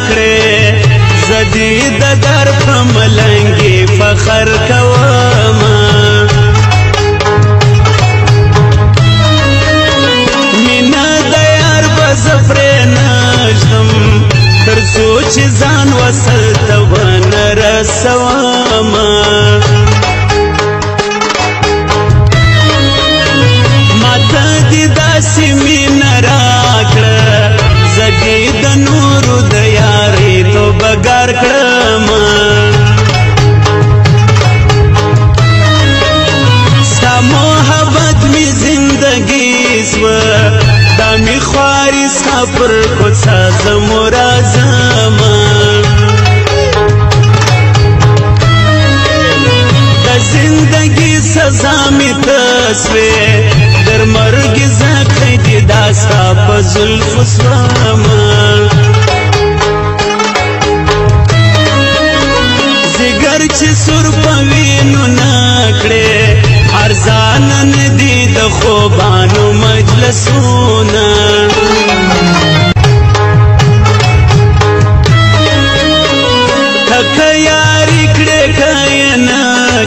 نکړې زدي د در په ملنګي فخر کوم مینا د یار بزفر نشم تر سوچ ځان وصل ته ونه رسوم ماته دې داسې مینه راکړه زدي د نورو د یارې توبه ګار کړم ستا محبت می زندګي سوه دا می خواري ستا پر کوڅه زه مو راځم د زندګي سزا می ته سوې در مرګ زه قیدي دا ستا په زلفو سوم زیګر چې سور په وینو نکړې ارزان ندي د خوبانو مجلسونه که یاري کړې که یې نه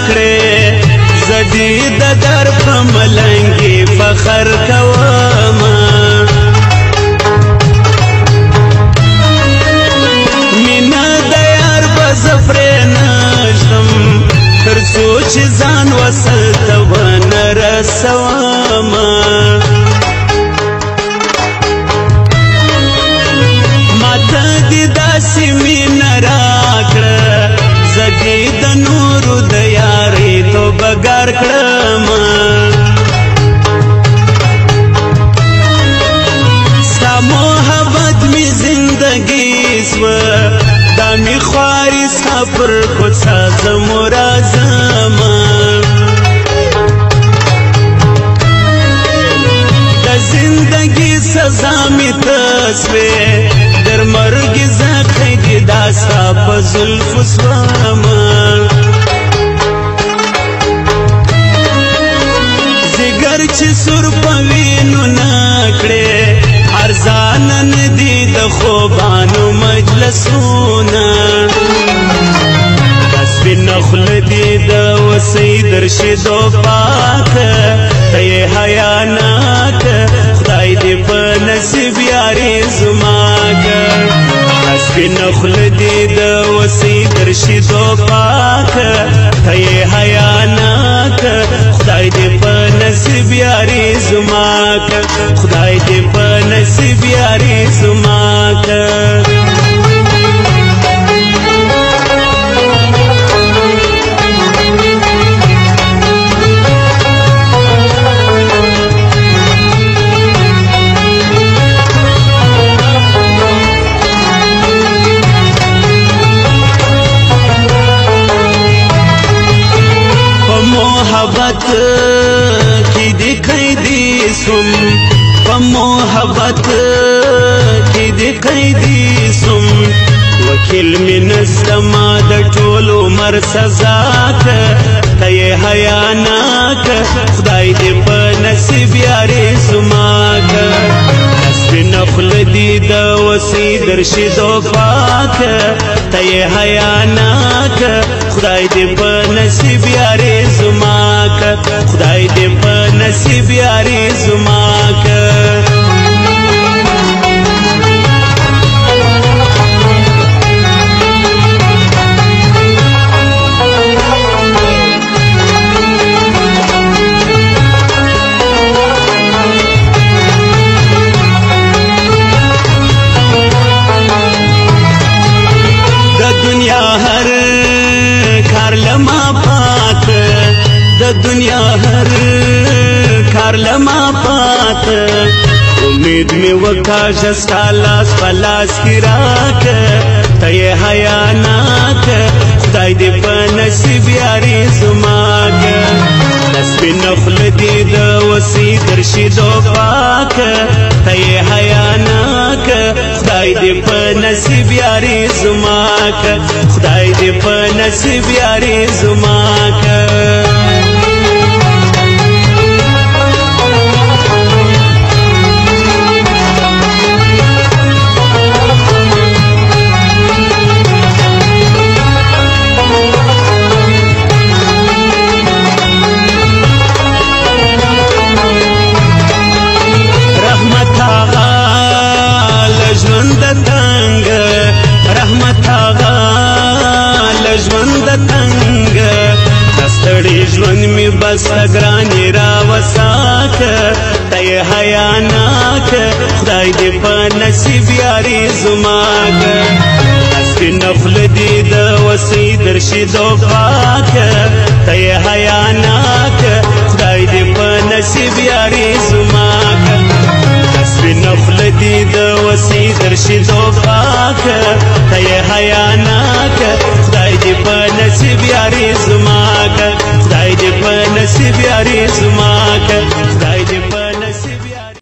کړې زدي د در په ملنګي فخر کوم مینا د یار بزفر نشم تر سوچ ځان وصل ته ونه رسوم ماته دې داسې مینه راکړه زدي د نورو د یارې توبه ګار کړم ستا محبت می زندګي سوه دا می خواري ستا پر کوڅه زه مو راځم د زندګي سزا می ته سوې در مرګ زه قیدي دا ستا په زلفو سوم زیګر چې سور په وینو نکړې ارزان ندي د خوبانو مجلسونه سپین خوله دې د وسۍ در شیدو پاکه ته یې حیا ناکه خدای دې په نصیب یارې زما که سپین خوله دې د وسۍ در شیدو پاکه ته یې حیا ناکه خدای دې په نصیب یارې زما که خدای دې په نصیب یارې زما که محبت کی دی قیدی سم په محبت کی دی قیدی سم وکیل می نستما د ټول عمر سزا که ته یې حیا ناکه خدای دې په نصیب یارې زما که سپین خوله دې د وسۍ در شیدو پاکه ته یې حیا ناکه خدای دې په نصیب یارې زما که خدای دې په نصیب یارې زما که دنیا هر کار لما پات د دنیا هر کار لما پات امید می وکاش ستا لاس پلاس کی راک ته یې حیا ناک خدای دې په نصیب یارې زما که سپین خوله دې د وسۍ در شیدو پاک ته یې حیا ناک خدای دې په نصیب یارې زما که خدای دې په نصیب یارې زما که خدای دې په نصیب یاري زما که سپین نفل دې د وصي درشي دوفا که ته یې حیا ناک خدای دې په نصیب یاري زما که سپین نفل دې د وصي درشي دوفا که ته یې حیا ناک خدای دې په نصیب یاري زما که خدای دې په نصیب یاري